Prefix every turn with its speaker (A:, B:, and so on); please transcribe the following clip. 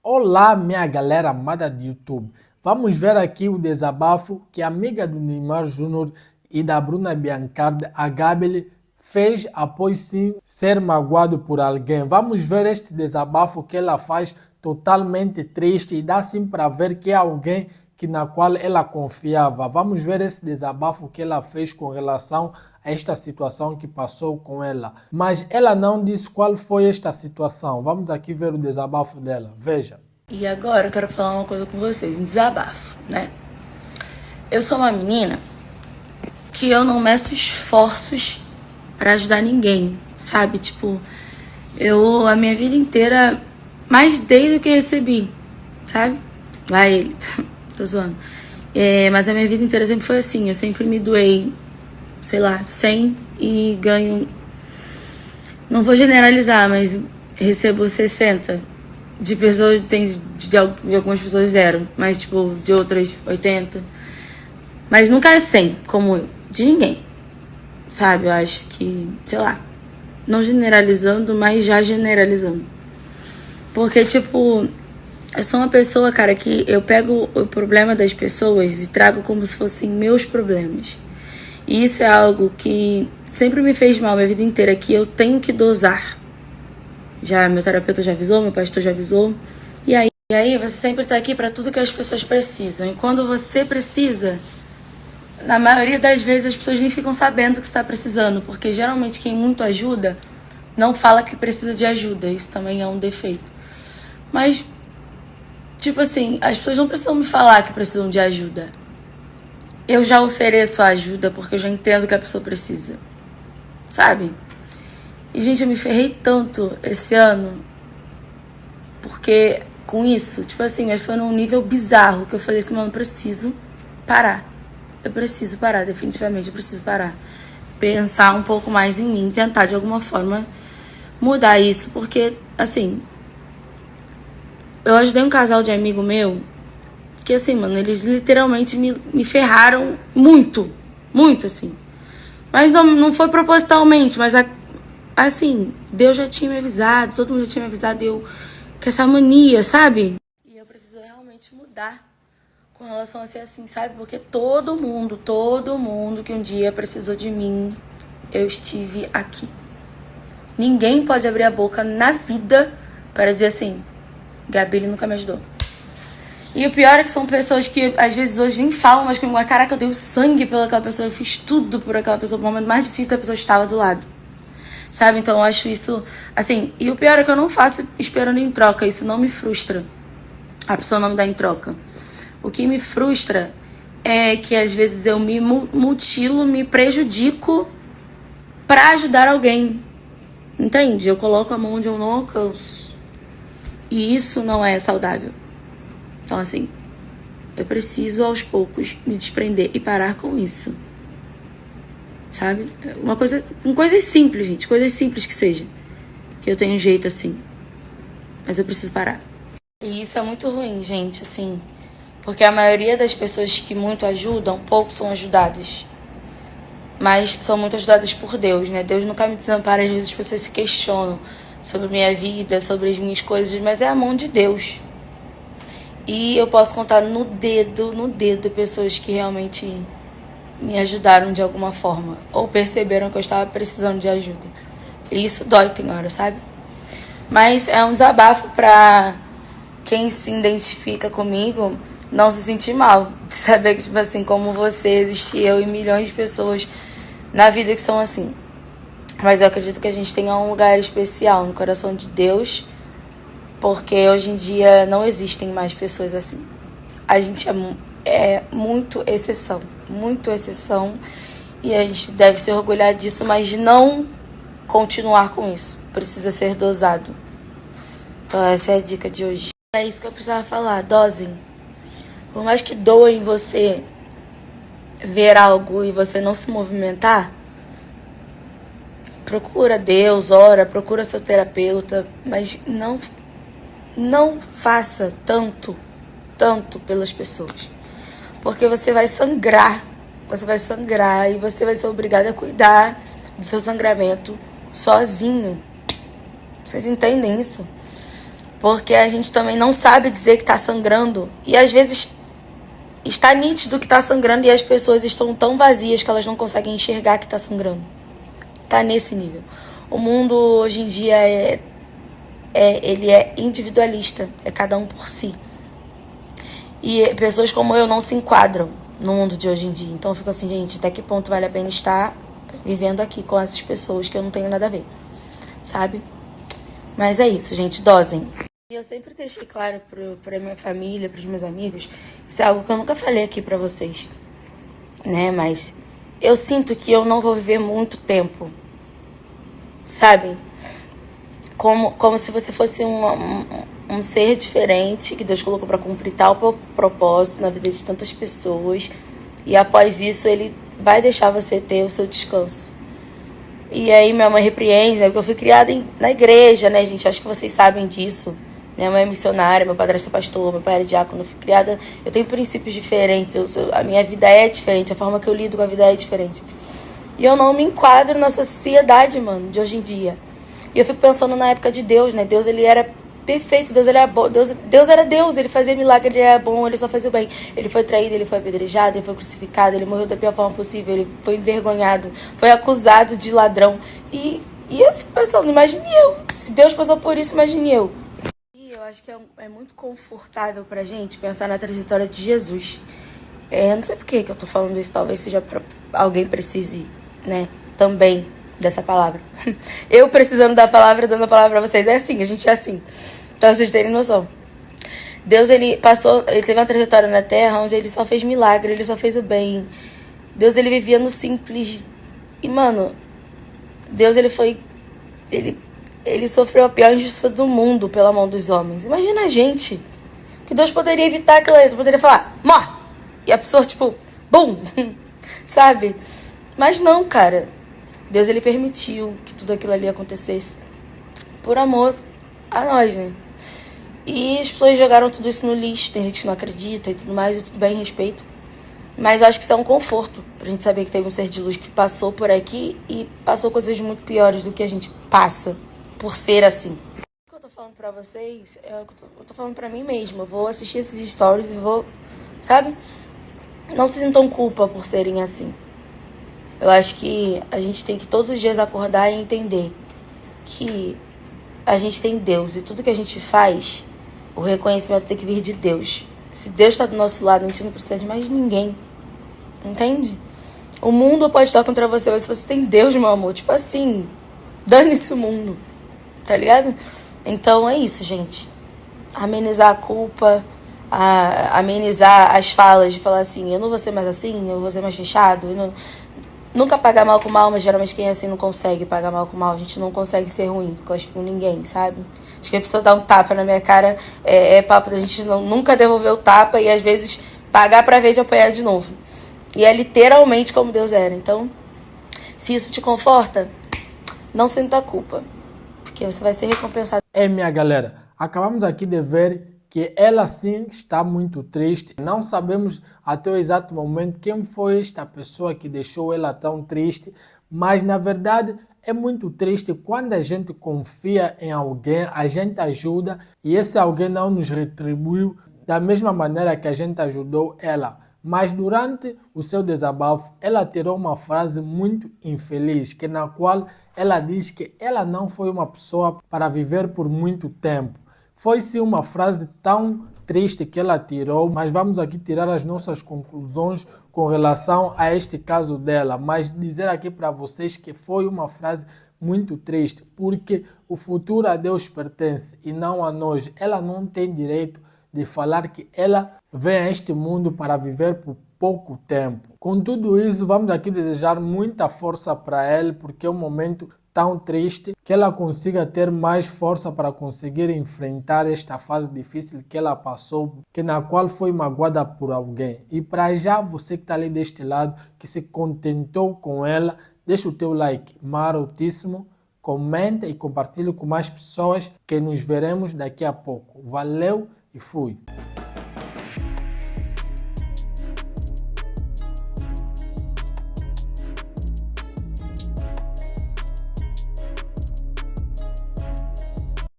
A: Olá, minha galera amada de YouTube. Vamos ver aqui o desabafo que a amiga do Neymar Júnior e da Bruna Biancardi, a Gabi, fez após sim ser magoado por alguém. Vamos ver este desabafo que ela faz totalmente triste e dá sim para ver que é alguém na qual ela confiava. Vamos ver esse desabafo que ela fez com relação a esta situação que passou com ela. Mas ela não disse qual foi esta situação. Vamos aqui ver o desabafo dela. Veja.
B: E agora eu quero falar uma coisa com vocês, um desabafo, né? Eu sou uma menina que eu não meço esforços pra ajudar ninguém, sabe? Tipo, eu a minha vida inteira mais dei do que recebi, sabe? Lá ele, tô zoando. Mas a minha vida inteira sempre foi assim, eu sempre me doei, sei lá, 100 e ganho, não vou generalizar, mas recebo 60. De pessoas, tem de algumas pessoas zero, mas tipo, de outras 80. Mas nunca é 100, como eu. De ninguém, sabe? Eu acho que, sei lá, não generalizando, mas já generalizando. Porque, tipo, eu sou uma pessoa, cara, que eu pego o problema das pessoas e trago como se fossem meus problemas. E isso é algo que sempre me fez mal a minha vida inteira, que eu tenho que dosar. Já meu terapeuta já avisou, meu pastor já avisou. E aí você sempre tá aqui para tudo que as pessoas precisam. E quando você precisa, na maioria das vezes as pessoas nem ficam sabendo que você está precisando, porque geralmente quem muito ajuda não fala que precisa de ajuda. Isso também é um defeito. Mas, tipo assim, as pessoas não precisam me falar que precisam de ajuda. Eu já ofereço a ajuda porque eu já entendo que a pessoa precisa. Sabe? E, gente, eu me ferrei tanto esse ano porque com isso, tipo assim, mas foi num nível bizarro que eu falei assim, mano, eu preciso parar. Eu preciso parar, definitivamente, eu preciso parar. Pensar um pouco mais em mim, tentar de alguma forma mudar isso, porque, assim, eu ajudei um casal de amigo meu que, assim, mano, eles literalmente me ferraram muito, muito, assim. Mas não foi propositalmente, mas, assim, Deus já tinha me avisado, todo mundo já tinha me avisado, eu com essa mania, sabe? E eu preciso realmente mudar com relação a ser assim, sabe? Porque todo mundo que um dia precisou de mim, eu estive aqui. Ninguém pode abrir a boca na vida para dizer assim, Gabi, ele nunca me ajudou. E o pior é que são pessoas que às vezes hoje nem falam, mas comigo, caraca, eu dei o sangue pelaquela pessoa, eu fiz tudo por aquela pessoa, no momento mais difícil da pessoa estava do lado. Sabe? Então eu acho isso, assim, e o pior é que eu não faço esperando em troca, isso não me frustra. A pessoa não me dá em troca. O que me frustra é que às vezes eu me mutilo, me prejudico pra ajudar alguém. Entende? Eu coloco a mão onde eu não alcanço. E isso não é saudável. Então, assim, eu preciso aos poucos me desprender e parar com isso. Sabe? Uma coisa, com coisas simples, gente. Coisas simples que seja. Que eu tenho um jeito assim. Mas eu preciso parar. E isso é muito ruim, gente, assim. Porque a maioria das pessoas que muito ajudam, poucos são ajudadas. Mas são muito ajudadas por Deus, né? Deus nunca me desampara. Às vezes as pessoas se questionam sobre a minha vida, sobre as minhas coisas. Mas é a mão de Deus. E eu posso contar no dedo, pessoas que realmente me ajudaram de alguma forma. Ou perceberam que eu estava precisando de ajuda. E isso dói, tem hora, sabe? Mas é um desabafo pra quem se identifica comigo não se sentir mal. De saber que, tipo assim, como você, existe eu e milhões de pessoas na vida que são assim. Mas eu acredito que a gente tenha um lugar especial no coração de Deus, porque hoje em dia não existem mais pessoas assim. A gente é muito exceção, e a gente deve se orgulhar disso, mas não continuar com isso. Precisa ser dosado. Então essa é a dica de hoje. É isso que eu precisava falar, dosem. Por mais que doa em você ver algo e você não se movimentar, procura Deus, ora, procura seu terapeuta, mas não faça tanto pelas pessoas. Porque você vai sangrar e você vai ser obrigado a cuidar do seu sangramento sozinho. Vocês entendem isso? Porque a gente também não sabe dizer que tá sangrando. E às vezes está nítido que tá sangrando e as pessoas estão tão vazias que elas não conseguem enxergar que tá sangrando. Tá nesse nível. O mundo hoje em dia ele é individualista. É cada um por si. E pessoas como eu não se enquadram no mundo de hoje em dia. Então eu fico assim, gente, até que ponto vale a pena estar vivendo aqui com essas pessoas que eu não tenho nada a ver, sabe? Mas é isso, gente, dosem. E eu sempre deixei claro pra minha família, pros meus amigos, isso é algo que eu nunca falei aqui pra vocês, né? Mas eu sinto que eu não vou viver muito tempo, sabe? Como se você fosse um ser diferente que Deus colocou pra cumprir tal propósito na vida de tantas pessoas. E após isso, ele vai deixar você ter o seu descanso. E aí minha mãe repreende, né? Porque eu fui criada na igreja, né, gente? Acho que vocês sabem disso. Minha mãe é missionária, meu padrasto é pastor, meu pai era diácono. Eu fui criada... Eu tenho princípios diferentes. A minha vida é diferente. A forma que eu lido com a vida é diferente. E eu não me enquadro na sociedade, mano, de hoje em dia. E eu fico pensando na época de Deus, né? Deus, ele era perfeito. Deus, ele era bom. Deus era Deus. Ele fazia milagre, ele era bom. Ele só fazia o bem. Ele foi traído, ele foi apedrejado, ele foi crucificado. Ele morreu da pior forma possível. Ele foi envergonhado. Foi acusado de ladrão. E eu fico pensando, imagine eu. Se Deus passou por isso, imagine eu. E eu acho que é muito confortável pra gente pensar na trajetória de Jesus. Eu não sei por que eu tô falando isso. Talvez seja pra alguém precise, né, também dessa palavra. Eu precisando da palavra, dando a palavra pra vocês. É assim, a gente é assim. Pra vocês terem noção. Deus, ele teve uma trajetória na Terra onde ele só fez milagre, ele só fez o bem. Deus, ele vivia no simples. E, mano, Deus, ele sofreu a pior injustiça do mundo pela mão dos homens. Imagina a gente. Que Deus poderia evitar aquilo ali. Deus poderia falar, morre! E a pessoa, tipo, bum! Sabe? Mas não, cara. Deus, ele permitiu que tudo aquilo ali acontecesse por amor a nós, né? E as pessoas jogaram tudo isso no lixo. Tem gente que não acredita e tudo mais, e tudo bem, respeito. Mas eu acho que isso é um conforto pra gente saber que teve um ser de luz que passou por aqui e passou coisas muito piores do que a gente passa por ser assim. O que eu tô falando pra vocês, eu tô falando pra mim mesma. Eu vou assistir esses stories e vou, sabe? Não se sintam culpa por serem assim. Eu acho que a gente tem que todos os dias acordar e entender que a gente tem Deus. E tudo que a gente faz, o reconhecimento tem que vir de Deus. Se Deus está do nosso lado, a gente não precisa de mais ninguém. Entende? O mundo pode estar contra você, mas se você tem Deus, meu amor, tipo assim, dane-se o mundo. Tá ligado? Então é isso, gente. Amenizar a culpa, amenizar as falas de falar assim, eu não vou ser mais assim, eu vou ser mais fechado, nunca pagar mal com mal, mas geralmente quem é assim não consegue pagar mal com mal. A gente não consegue ser ruim com ninguém, sabe? Acho que a pessoa dá um tapa na minha cara é papo da gente nunca devolver o tapa e às vezes pagar pra ver de apanhar de novo. E é literalmente como Deus era. Então, se isso te conforta, não sinta culpa, porque você vai ser recompensado.
A: Minha galera, acabamos aqui de ver que ela sim está muito triste. Não sabemos até o exato momento quem foi esta pessoa que deixou ela tão triste, mas na verdade é muito triste quando a gente confia em alguém, a gente ajuda e esse alguém não nos retribuiu da mesma maneira que a gente ajudou ela. Mas durante o seu desabafo, ela tirou uma frase muito infeliz, na qual ela diz que ela não foi uma pessoa para viver por muito tempo. Foi sim uma frase tão triste que ela tirou, mas vamos aqui tirar as nossas conclusões com relação a este caso dela. Mas dizer aqui para vocês que foi uma frase muito triste, porque o futuro a Deus pertence e não a nós. Ela não tem direito de falar que ela vem a este mundo para viver por pouco tempo. Com tudo isso, vamos aqui desejar muita força para ela, porque é um momento tão triste, que ela consiga ter mais força para conseguir enfrentar esta fase difícil que ela passou, na qual foi magoada por alguém. E para já, você que está ali deste lado, que se contentou com ela, deixa o teu like marotíssimo, comenta e compartilha com mais pessoas, que nos veremos daqui a pouco. Valeu e fui!